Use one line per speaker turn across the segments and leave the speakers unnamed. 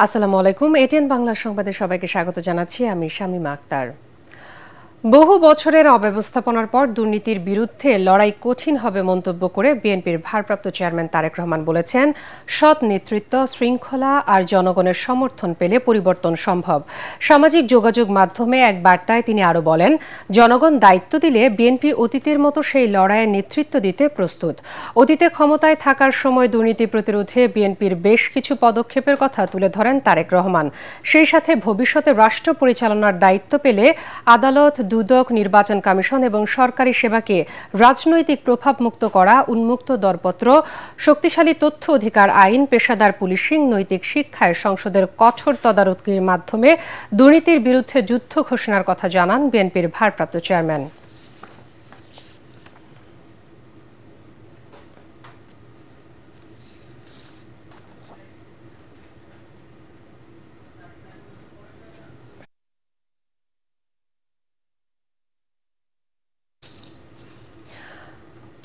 আসসালামু আলাইকুম। এটিএন বাংলা সংবাদে সবাইকে স্বাগত জানাচ্ছি। আমি শামীমা আক্তার। বহু বছরের অব্যবস্থাপনার পর দুর্নীতির বিরুদ্ধে লড়াই কঠিন হবে মন্তব্য করে বিএনপির ভারপ্রাপ্ত চেয়ারম্যান তারেক রহমান বলেছেন, সৎ নেতৃত্ব, শৃঙ্খলা আর জনগণের সমর্থন পেলে পরিবর্তন সম্ভব। সামাজিক যোগাযোগ মাধ্যমে এক বার্তায় তিনি আরও বলেন, জনগণ দায়িত্ব দিলে বিএনপি অতীতের মতো সেই লড়াইয়ে নেতৃত্ব দিতে প্রস্তুত। অতীতে ক্ষমতায় থাকার সময় দুর্নীতি প্রতিরোধে বিএনপির বেশ কিছু পদক্ষেপের কথা তুলে ধরেন তারেক রহমান। সেই সাথে ভবিষ্যতে রাষ্ট্র পরিচালনার দায়িত্ব পেলে আদালত, দুদক, নির্বাচন কমিশন এবং সরকারি সেবাকে রাজনৈতিক প্রভাবমুক্ত করা, উন্মুক্ত দরপত্র, শক্তিশালী তথ্য অধিকার আইন, পেশাদার পুলিশিং, নৈতিক শিক্ষায় সংসদের কঠোর তদারকির মাধ্যমে দুর্নীতির বিরুদ্ধে যুদ্ধ ঘোষণার কথা জানান বিএনপির ভারপ্রাপ্ত চেয়ারম্যান।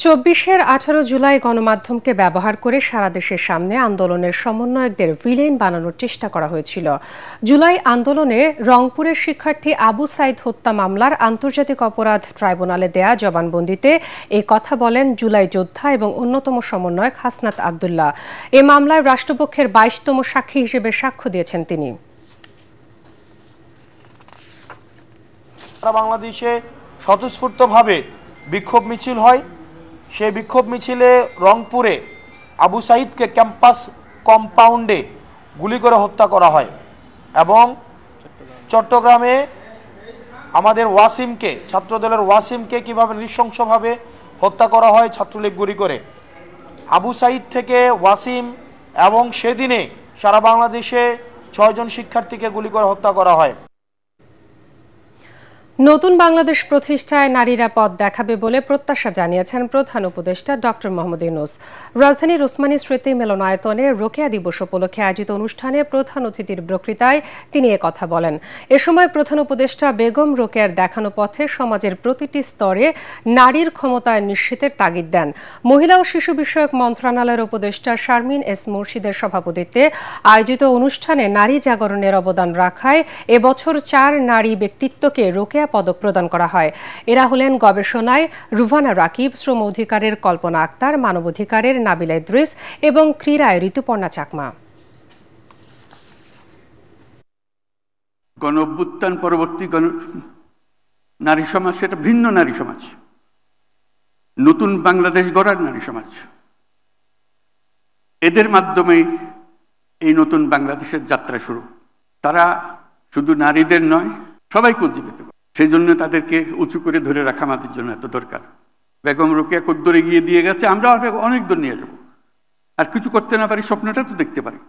২৪-এর ১৮ জুলাই গণমাধ্যমকে ব্যবহার করে সারা দেশের সামনে আন্দোলনের সমন্বয়কদের ভিলেন বানানোর চেষ্টা করা হয়েছিল। জুলাই আন্দোলনে রংপুরের শিক্ষার্থী আবু সাইদ হত্যা মামলার আন্তর্জাতিক অপরাধ ট্রাইব্যুনালে দেয়া জবানবন্দিতে এই কথা বলেন জুলাই যোদ্ধা এবং অন্যতম সমন্বয়ক হাসনাত আবদুল্লাহ। এ মামলায় রাষ্ট্রপক্ষের ২২তম সাক্ষী হিসেবে সাক্ষ্য দিয়েছেন তিনি।
বাংলাদেশে স্বতঃস্ফূর্তভাবে বিক্ষোভ মিছিল হয়। সেই বিক্ষোভ মিছিলে রংপুরে আবু সাইদকে ক্যাম্পাস কম্পাউন্ডে গুলি করে হত্যা করা হয় এবং চট্টগ্রামে আমাদের ওয়াসিমকে, ছাত্রদলের ওয়াসিমকে কিভাবে নৃশংসভাবে হত্যা করা হয় ছাত্রলীগ গুলি করে। আবু সাইদ থেকে ওয়াসিম এবং সেদিনে সারা বাংলাদেশে ৬ জন শিক্ষার্থীকে গুলি করে হত্যা করা হয়।
নতুন বাংলাদেশ প্রতিষ্ঠায় নারীরা পথ দেখাবে বলে প্রত্যাশা জানিয়েছেন প্রধান উপদেষ্টা ডক্টর মোহাম্মদ ইউনূস। রাজধানীর ওসমানী স্মৃতি মিলনায়তনে রোকেয়া দিবস উপলক্ষে আয়োজিত অনুষ্ঠানে প্রধান অতিথির বক্তৃতায় তিনি একথা বলেন। এ সময় প্রধান উপদেষ্টা বেগম রোকেয়ার দেখানো পথে সমাজের প্রতিটি স্তরে নারীর ক্ষমতায়ন নিশ্চিতের তাগিদ দেন। মহিলা ও শিশু বিষয়ক মন্ত্রণালয়ের উপদেষ্টা শারমিন এস মুর্শিদের সভাপতিত্বে আয়োজিত অনুষ্ঠানে নারী জাগরণের অবদান রাখায় এবছর ৪ নারী ব্যক্তিত্বকে রোকেয়া পদক প্রদান করা হয়। এরা হলেন গবেষণায় রুভানা রাকিব, শ্রম অধিকারের কল্পনা আক্তার, মানবাধিকারের নাবিলা ইদ্রিস এবং ক্রীড়ায় ঋতুপর্ণা চাকমা।
গণ অভ্যুত্থান পরবর্তী নারী সমাজ সেটা ভিন্ন নারী সমাজ, নতুন বাংলাদেশ গড়ার নারী সমাজ। এদের মাধ্যমেই এই নতুন বাংলাদেশের যাত্রা শুরু। তারা শুধু নারীদের নয়, সবাইকে উজ্জীবিত করে। সেই জন্য তাদেরকে উঁচু করে ধরে রাখা আমাদের জন্য এত দরকার। বেগম রোকেয়া কদ্দূর এগিয়ে দিয়ে গেছে, আমরা অনেক দূর নিয়ে যাবো। আর কিছু করতে না পারি, স্বপ্নটা তো দেখতে পারি।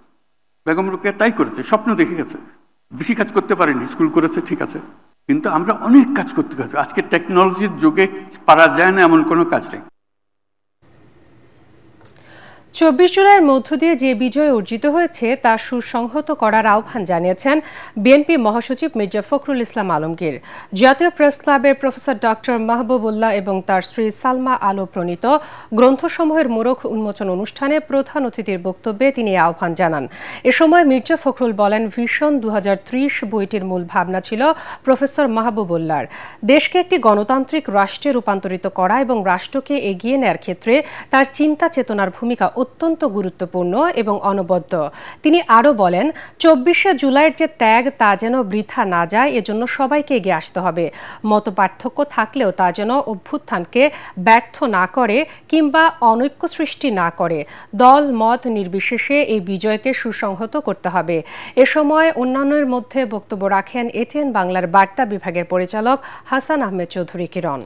বেগম রোকেয়া তাই করেছে, স্বপ্ন দেখে গেছে। বেশি কাজ করতে পারেনি, স্কুল করেছে ঠিক আছে, কিন্তু আমরা অনেক কাজ করতে গেছি। আজকে টেকনোলজির যুগে পারা যায় না এমন কোনো কাজ নেই।
২৪ জুলাইয়ের মধ্য দিয়ে যে বিজয় অর্জিত হয়েছে তা সুসংহত করার আহ্বান জানিয়েছেন বিএনপি মহাসচিব মির্জা ফখরুল ইসলাম আলমগীর। জাতীয় প্রেস ক্লাবের প্রফেসর ডক্টর মাহবুবুল্লাহ এবং তার স্ত্রী সালমা আলো প্রণীত গ্রন্থসমূহের মোড়ক উন্মোচন অনুষ্ঠানে প্রধান অতিথির বক্তব্যে তিনি আহ্বান জানান। এ সময় মির্জা ফখরুল বলেন, ভিশন ২০৩০ বইটির মূল ভাবনা ছিল প্রফেসর মাহবুবুল্লাহর দেশকে একটি গণতান্ত্রিক রাষ্ট্রে রূপান্তরিত করা এবং রাষ্ট্রকে এগিয়ে নেয়ার ক্ষেত্রে তার চিন্তা চেতনার ভূমিকা অত্যন্ত গুরুত্বপূর্ণ এবং অনবদ্য। তিনি আরও বলেন, ২৪শে জুলাইয়ের যে ত্যাগ তা যেন বৃথা না যায়, এজন্য সবাইকে এগিয়ে আসতে হবে। মতপার্থক্য থাকলেও তা যেন অভ্যুত্থানকে ব্যর্থ না করে কিংবা অনৈক্য সৃষ্টি না করে। দল মত নির্বিশেষে এই বিজয়কে সুসংহত করতে হবে। এ সময় অন্যান্যের মধ্যে বক্তব্য রাখেন এটিএন বাংলার বার্তা বিভাগের পরিচালক হাসান আহমেদ চৌধুরী কিরণ।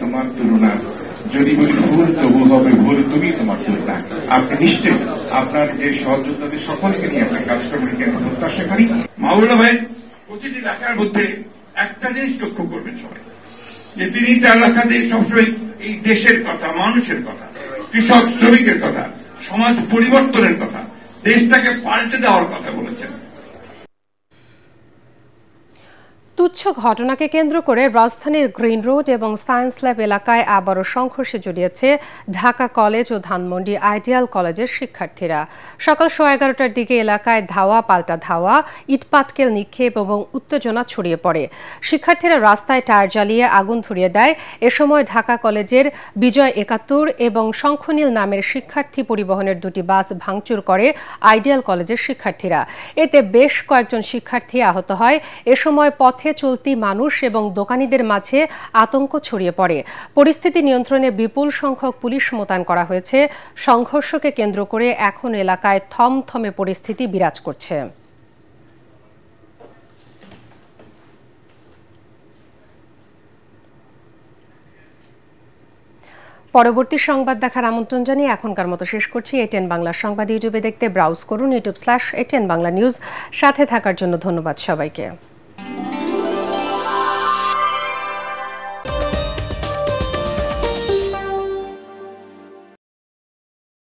তোমার তুলনা যদি বলি ভুল তবু হবে ভুল, তুমি তোমার তুলনা। আপনি নিশ্চয়ই আপনার যে সহযোদ্ধাদের সকলকে নিয়ে আপনার কাজ করবেন কেন প্রত্যাশাকারী। মাওলানা ভাই প্রতিটি এলাকার মধ্যে একটা জিনিস লক্ষ্য করবেন সবাই, যে তিনি তার এলাকাতে সবসময় এই দেশের কথা, মানুষের কথা, কৃষক শ্রমিকের কথা, সমাজ পরিবর্তনের কথা, দেশটাকে পাল্টে দেওয়ার কথা বলেছেন।
তুচ্ছ ঘটনাকে কেন্দ্র করে রাজধানীর গ্রিন রোড এবং সায়েন্স ল্যাব এলাকায় আবারও সংঘর্ষে জড়িয়েছে ঢাকা কলেজ ও ধানমন্ডি আইডিয়াল কলেজের শিক্ষার্থীরা। সকাল 11:30টার দিকে এলাকায় ধাওয়া পাল্টা ধাওয়া, ইটপাটকেল নিক্ষেপ এবং উত্তেজনা ছড়িয়ে পড়ে। শিক্ষার্থীরা রাস্তায় টায়ার জ্বালিয়ে আগুন ধরিয়ে দেয়। এ সময় ঢাকা কলেজের বিজয় 71 এবং শঙ্খনীল নামের শিক্ষার্থী পরিবহনের দুটি বাস ভাঙচুর করে আইডিয়াল কলেজের শিক্ষার্থীরা। এতে বেশ কয়েকজন শিক্ষার্থী আহত হয়। এ সময় পথে চলতি মানুষ এবং দোকানীদের মাঝে আতঙ্ক ছড়িয়ে পড়ে। পরিস্থিতি নিয়ন্ত্রণে বিপুল সংখ্যক পুলিশ মোতায়েন করা হয়েছে। সংঘর্ষকে কেন্দ্র করে এখন এলাকায় থমথমে পরিস্থিতি বিরাজ করছে। পরবর্তী সংবাদ দেখার আমন্ত্রণ জানিয়ে এখনকার মতো শেষ করছি। ATN বাংলা সংবাদ ইউটিউবে দেখতে ব্রাউজ করুন youtube/ATN বাংলা নিউজ। সাথে থাকার জন্য ধন্যবাদ সবাইকে।